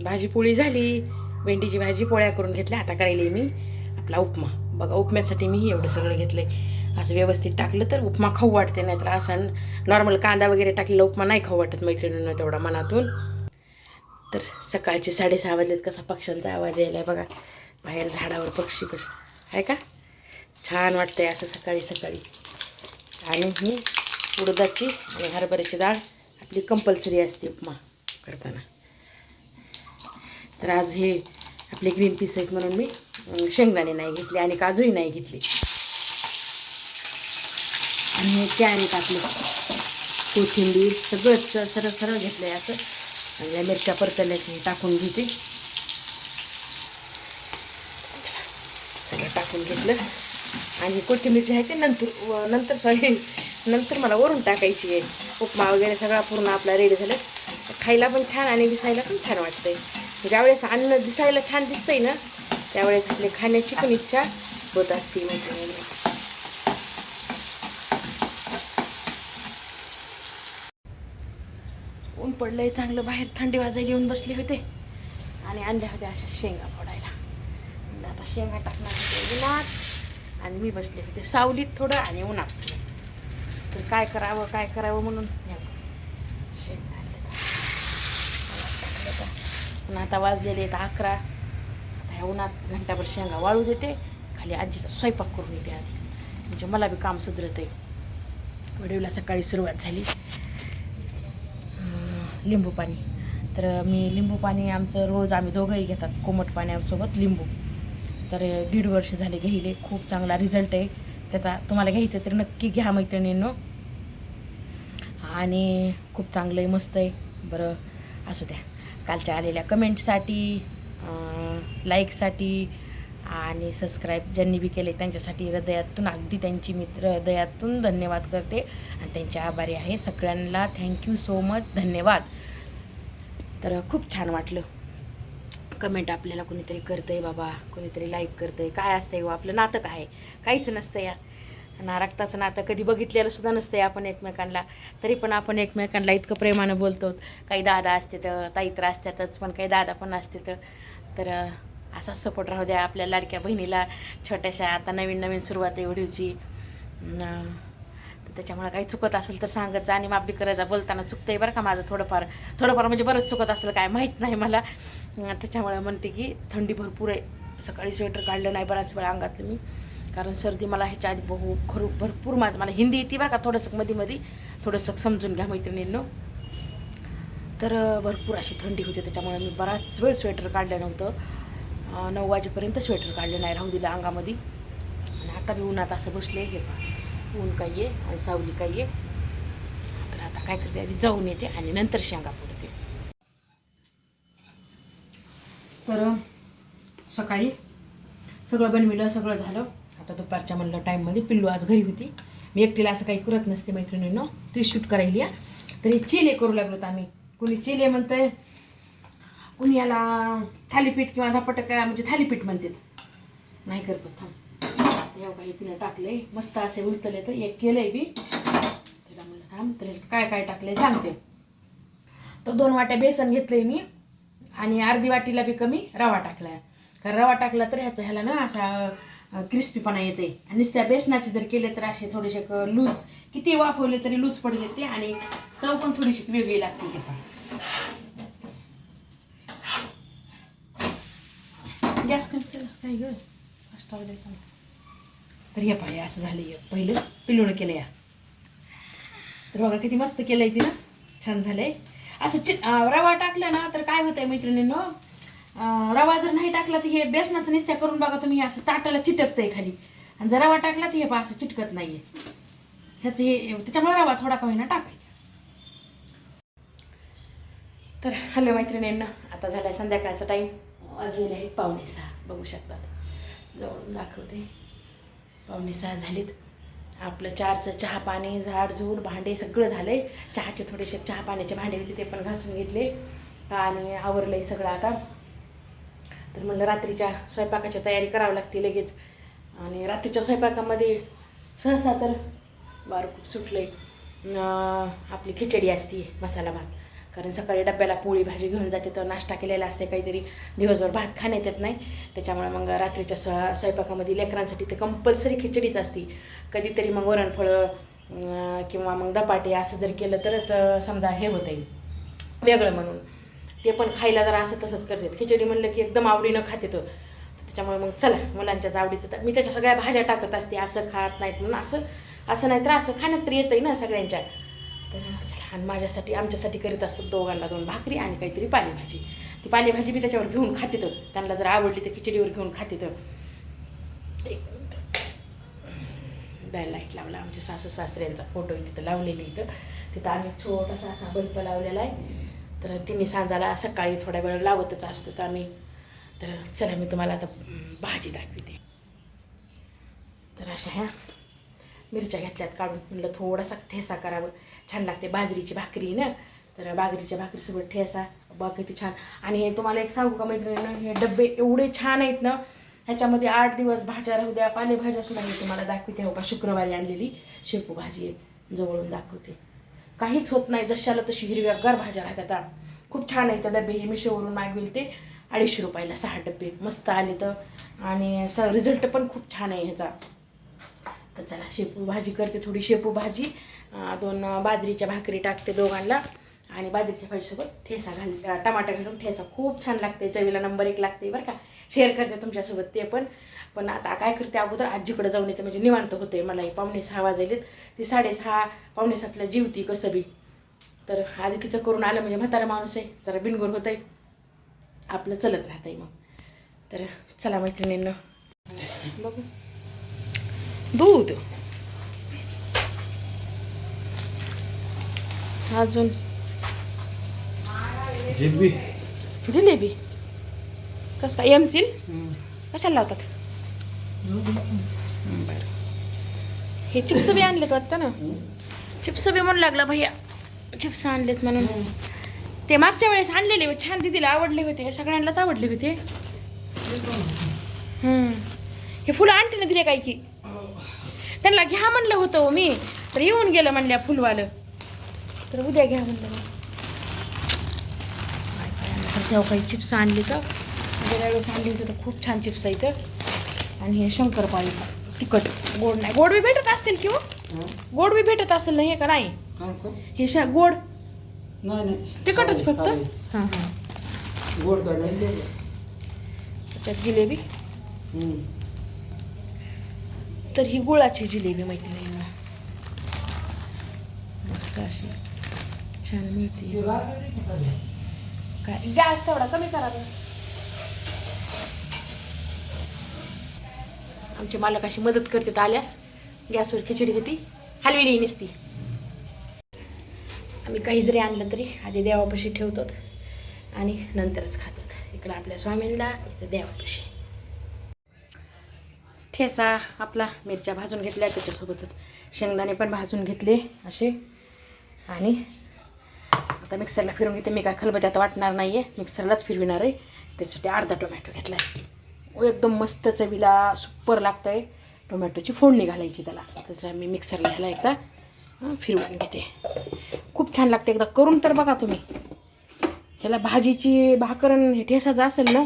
भाजी पोळी झाली, भेंडीची भाजी पोळ्या करून घेतल्या. आता करायला मी आपला उपमा. बघा उपम्यासाठी मी एवढं सगळं घेतलं आहे. असं व्यवस्थित टाकलं तर उपमा खाऊ वाटते, नाही तर असं नॉर्मल कांदा वगैरे टाकलेला उपमा नाही खाऊ वाटत मैत्रिणींना तेवढा मनातून. तर सकाळचे 6:30 वाजलेत. कसा पक्ष्यांचा आवाज यायला बघा, बाहेर झाडावर पक्षी कसे आहे का, छान वाटतंय असं सकाळी सकाळी. आणि ही उडदाची आणि हरभऱ्याची डाळ आपली कंपल्सरी असते उपमा करताना. तर आज हे आपले ग्रीन पीस आहेत म्हणून मी शेंगदाणे नाही घेतले आणि काजूही नाही घेतले. आणि हे कॅरेट आपले, कोथिंबीर सगळंच सरळ सरळ घेतलं आहे असं. आणि मिरच्या परतल्याची टाकून घेते, सगळं टाकून घेतलं. आणि कोथिंबीर जी आहे ते नंतर मला वरून टाकायची आहे. उपमा वगैरे सगळा पूर्ण आपला रेडी झालं. खायला पण छान आणि दिसायला पण छान वाटतंय. ज्यावेळेस अन्न दिसायला छान दिसतंय ना, त्यावेळेस आपली खाण्याची पण इच्छा होत असते. मैत्रिणी ऊन पडलंय चांगलं, बाहेर थंडी वाजायला येऊन बसले होते आणि आणल्या होत्या अशा शेंगा फोडायला. म्हणजे आता शेंगा टाकणार होते उन्हात आणि मी बसले होते सावलीत थोडं आणि उन्हात. तर काय करावं म्हणून शेंगा आणले. पण आता वाजलेले आहेत 11. आता ह्या उन्हात घंटाभर शेंगा वाळू देते, खाली आजीचा स्वयंपाक करून येते आधी, म्हणजे मला बी काम सुधरत आहे. व्हिडिओला सकाळी सुरुवात झाली. लिंबू पाणी, तर मी लिंबू पाणी आमचं रोज आम्ही दोघंही घेतात, कोमट पाण्यासोबत लिंबू. तर 1.5 वर्ष झाले घ्यायले. खूप चांगला रिझल्ट आहे त्याचा. तुम्हाला घ्यायचं तर नक्की घ्या मैत्रिणींनो. आणि खूप चांगलं आहे, मस्त आहे. बरं असू द्या. कालच्या आलेल्या कमेंटसाठी, लाईकसाठी आणि सबस्क्राईब ज्यांनी बी केले त्यांच्यासाठी हृदयातून, अगदी त्यांची मित्र हृदयातून धन्यवाद करते आणि त्यांचे आभारी आहे. सगळ्यांना थँक्यू सो मच, धन्यवाद. तर खूप छान वाटलं. कमेंट आपल्याला कोणीतरी करतं आहे बाबा, कोणीतरी लाईक करतं आहे. काय असतं आहे आपलं नातं, काय काहीच नसतं या ना. रक्ताचं नातं कधी बघितलेलं सुद्धा नसतं आपण एकमेकांना, तरी पण आपण एकमेकांना इतकं प्रेमानं बोलतो. काही दादा असते तर ताई तर असतातच, पण काही दादा पण असते तर असाच सपोर्ट राहू द्या आपल्या लाडक्या बहिणीला, छोट्याशा. आता नवीन सुरुवात आहे व्हिडिओची, तर त्याच्यामुळे काही चुकत असेल तर सांगत जा आणि माफी करायचा. बोलताना चुकतं आहे बरं का माझं थोडंफार म्हणजे बरंच चुकत असेल, काय माहीत नाही मला. त्याच्यामुळे म्हणते की थंडी भरपूर आहे. सकाळी स्वेटर काढलं नाही बराच वेळा अंगातलं मी, कारण सर्दी मला ह्याच्या आधी भरपूर मला हिंदी येते बरं का, थोडंसं मध्ये थोडंसं समजून घ्या मैत्रिणींनो. तर भरपूर अशी थंडी होती, त्याच्यामुळे मी बराच वेळ स्वेटर काढलं नव्हतं. 9 वाजेपर्यंत स्वेटर काढलं नाही, राहू दिलं अंगामध्ये. आणि आता मी उन्हात असं बसले, हे ऊन काही आहे आणि सावली काही आहे. तर आता काय करते, आधी जाऊन येते आणि नंतर शेंगा फोडते. तर सकाळी सगळं बनविलं, सगळं झालं. आता दुपारच्या म्हणलं टाईममध्ये पिल्लू आज घरी होती. मी एकटीला असं काही करत नसते मैत्रिणींनो, ती शूट करायली या. तरी चिले करू लागलोत आम्ही. कुणी चिले म्हणतंय, कुणी याला थालीपीठ किंवा धपाटं म्हणजे थालीपीठ म्हणतात. नाही करत थांब. तेव्हा काही तिनं टाकले मस्त असे उलतले, तर एक केलंय बी. त्याला म्हणलं थांब, तर काय टाकलंय सांगते. तर 2 वाट्या बेसन घेतलंय मी आणि अर्धी वाटीला बी कमी रवा टाकलाय. कारण रवा टाकला तर ह्याला ना असा क्रिस्पीपणा येते. आणि त्या बेसनाचे जर केले तर असे थोडेसे लूज, किती वाफवले तरी लूज पडले ते, आणि चव पण थोडीशी वेगळी लागते. ते पण गॅस कमी केलंस काय ग, फास्टावर द्यायचं. तर हे पाहिजे असं झालं. पहिलं पिल्लूनं केलं या. तर बघा किती मस्त केलंय ती ना, छान झालंय. असं रवा टाकलं ना तर काय होतंय मैत्रिणींनो, रवा जर नाही टाकला तर हे बेसनाचं निस्त्या करून बघा तुम्ही, असं ताटाला चिटकतंय खाली. आणि जर रवा टाकला तर हे असं चिटकत नाहीये ह्याचं हे, त्याच्यामुळे रवा थोडा का होईना टाकायचा. तर हॅलो मैत्रिणींना, आता झालाय संध्याकाळचा टाईम, वाजलेले आहेत 5:45. बघू शकतात, जवळून दाखवते. 5:45 झालीत. आपलं 4चं चहा पाणी, झाडझूड, भांडे सगळं झालंय. चहाचे थोडेसे चहा पाण्याचे भांडे होते ते पण घासून घेतले आणि आवरलंय सगळं आता. तर म्हणलं रात्रीच्या स्वयंपाकाची तयारी करावी लागते लगेच. आणि रात्रीच्या स्वयंपाकामध्ये सहसा तर वारं खूप सुटलं आहे. आपली खिचडी असते, मसाला भात. कारण सकाळी डब्याला पोळी भाजी घेऊन जाते तर नाश्ता केलेला असते, काहीतरी दिवसभर भात खाण्यात येत नाही. त्याच्यामुळे मग रात्रीच्या स्वयंपाकामध्ये लेकरांसाठी तर कंपल्सरी खिचडीच असते. कधीतरी मग वरणफळं किंवा मग धपाटे असं जर केलं तरच समजा हे होतं आहे वेगळं म्हणून. ते पण खायला जरा असं तसंच करतात. खिचडी म्हणलं की एकदम आवडीनं खाते तर त्याच्यामुळे मग चला मुलांच्याच आवडीचं तर मी त्याच्या सगळ्या भाज्या टाकत असते. असं खात नाहीत म्हणून असं नाही तर असं खाण्यात तर येतं आहे ना सगळ्यांच्या. तर चला, आणि माझ्यासाठी आमच्यासाठी करीत असतो दोघांना 2 भाकरी आणि काहीतरी पालेभाजी. ती पालेभाजी बी त्याच्यावर घेऊन खाते तर त्यांना जर आवडली तर खिचडीवर घेऊन खाते तर. एक मिनिट, द्यायला लाईट लावला. आमच्या सासू सासऱ्यांचा फोटो तिथं लावलेली तिथं आम्ही छोटासा असा बल्ब लावलेला आहे. तर तिन्ही सांजाला सकाळी थोड्या वेळ लावतच असतो तर आम्ही. तर चला मी तुम्हाला आता भाजी दाखवते. तर अशा ह्या मिरच्या घेतल्यात काढून, म्हणलं थोडासा ठेसा करावं, छान लागते बाजरीची भाकरी ना. तर बाजरीच्या भाकरीसोबत ठेसा बघ किती छान. आणि हे तुम्हाला एक सांगू का मैत्रिणीनं, हे डबे एवढे छान आहेत ना, ह्याच्यामध्ये 8 दिवस भाज्या राहू द्या, पालेभाज्या सुद्धा मी तुम्हाला दाखवते. हो का, शुक्रवारी आणलेली शेपू भाजी आहे, जवळून दाखवते. काहीच होत नाही, जशाला तशी हिरव्यागार भाज्या राहतात. खूप छान आहे. तर डबे हे मिशोवरून मागविले ते 250 रुपयाला 6 डबे मस्त आले तर. आणि रिझल्ट पण खूप छान आहे ह्याचा. तर चला शेपू भाजी करते, थोडी शेपू भाजी, 2 बाजरीच्या भाकरी टाकते दोघांना आणि बाजरीच्या भाजीसोबत ठेसा टमाटर घालून ठेसा खूप छान लागते, चवीला नंबर 1 लागते बरं का. शेअर करते तुमच्यासोबत ते पण आता काय करते, अगोदर आजीकडे जाऊन येते म्हणजे निवांत होते. मला 5:45 वाजलेत, ती 6:30 5:45ला जीवती कसं बी. तर आधी तिचं करून आलं म्हणजे म्हातारा माणूस आहे, जरा बिनगोर होत आहे, आपलं चलत राहत आहे मग. तर चला मैत्रिणींना बघू. दूध अजून जिलेबी कसं काय एमसील कशाला लावतात. बरं, हे चिप्स बी आणलेत वाटतं ना. चिप्स बी म्हणू लागला भैया, चिप्स आणलेत म्हणून. ते मागच्या वेळेस आणलेले छान, दीदीला आवडले होते, सगळ्यांनाच आवडले होते. हे फुलं आणते ना दिले काय की त्यांना घ्या म्हणलं होतं मी, तर येऊन गेलं म्हणल्या फुलवालं, तर उद्या घ्या म्हणलं. जेव्हा काही चिप्स आणली तर गेल्या वेळेस आणली होती तर खूप छान चिप्स आहेत. आणि हे शंकरपाळी तिखट, गोड नाही. गोड बी भेटत असतील किंवा गोड बी भेटत असेल ना हे का नाही. हे गोड नाही तिखटच फक्त. हां गोड त्याच्यात जिलेबी. तर ही गुळाची जिलेबी मैत्रिणींना मस्त अशी छान मिळते. काय गॅस तेवढा कमी करावा. आमचे मालक अशी मदत करतात, आल्यास गॅसवर खिचडी होती, हलविली नसती. आम्ही काही जरी आणलं तरी आधी देवापाशी ठेवतो आणि नंतरच खातात. इकडं आपल्या स्वामींना, इथं देवापाशी. ठेसा आपला मिरच्या भाजून घेतल्या, त्याच्यासोबतच शेंगदाणे पण भाजून घेतले असे. आणि आता मिक्सरला फिरून घेते. मी काय खलबत्यात वाटणार नाही आहे, मिक्सरलाच फिरविणार आहे. त्याच्यासाठी अर्धा टोमॅटो घेतला आहे. एकदम मस्त चवीला सुपर लागतं आहे. टोमॅटोची फोडणी घालायची त्याला. तसं मी मिक्सरला ह्याला एकदा फिरवून घेते. खूप छान लागते, एकदा करून तर बघा तुम्ही. ह्याला भाजीची भाकरण हे ठेसाचं असेल ना,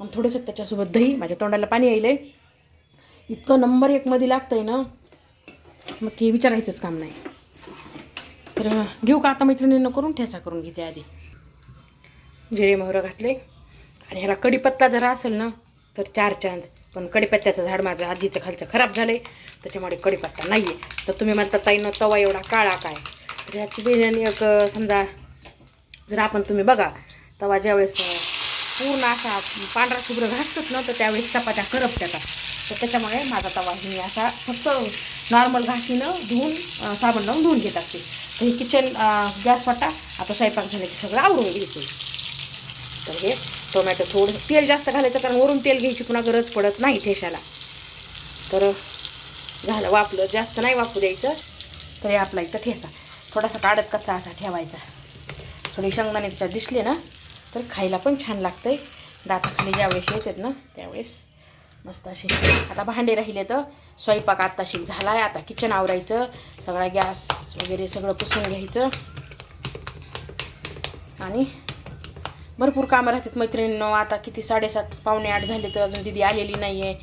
आणि थोडंसं त्याच्यासोबत दही, माझ्या तोंडाला पाणी यायलं आहे, इतकं नंबर 1 मध्ये लागतं आहे ना, मग की विचारायचंच काम नाही. तर घेऊ का आता मैत्रिणींना करून ठेसा करून घेते. आधी जिरे मोहरं घातले आणि ह्याला कढीपत्ता जरा असेल ना तर 4 चांद. पण कढीपत्त्याचं झाड माझं आधीचं खालचं खराब झालं आहे, त्याच्यामुळे कढीपत्ता नाही आहे. तर तुम्ही म्हणता ताईनं तवा एवढा काळा काय, तर ह्याची बिर्याणी एक समजा जर आपण तुम्ही बघा तवा ज्यावेळेस पूर्ण असा पांढरा शुभ्र घासतात ना तर त्यावेळेस चपात्या करपत्यात. तर त्याच्यामुळे माझा तवा मी असा फक्त नॉर्मल घासणीनं धुवून साबण लावून धुवून घेत असते. तर हे किचन गॅस वाटा आता स्वयंपाक झाले की सगळं आवरून घ्यायचं. तर हे टोमॅटो थोडं तेल जास्त घालायचं, कारण वरून तेल घ्यायची पुन्हा गरज पडत नाही ठेशाला. तर झालं वापलं, जास्त नाही वापरू द्यायचं. तर हे आपला इथं ठेसा थोडासा काढत कच्चा असा ठेवायचा. थोडी शेंगदाणे त्याच्यात दिसले ना तर खायला पण छान लागतंय. दाताखाली ज्यावेळेस येतात ना त्यावेळेस मस्त असे. आता भांडे राहिले तर स्वयंपाक आत्ताशी झाला आहे. आता किचन आवरायचं, सगळा गॅस वगैरे सगळं पुसून घ्यायचं. आणि भरपूर कामं राहतात मैत्रिणींनो. आता किती 7:30 पावणे 8 झाले तर अजून दीदी आलेली नाही आहे.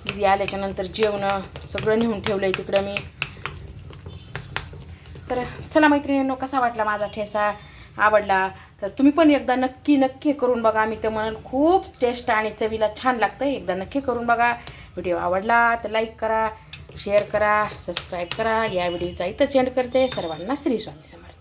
दीदी आल्याच्यानंतर जेवणं सगळं नेऊन ठेवलं आहे तिकडं मी. तर चला मैत्रिणींनो, कसा वाटला माझा ठेसा? आवडला तर तुम्ही पण एकदा नक्की करून बघा. मी तर म्हणाल खूप टेस्ट आणि चवीला छान लागतं. एकदा नक्की करून बघा. व्हिडिओ आवडला तर लाईक करा, शेअर करा, सबस्क्राईब करा. या व्हिडिओचा इथं एंड करते. सर्वांना श्री स्वामी समर्थ.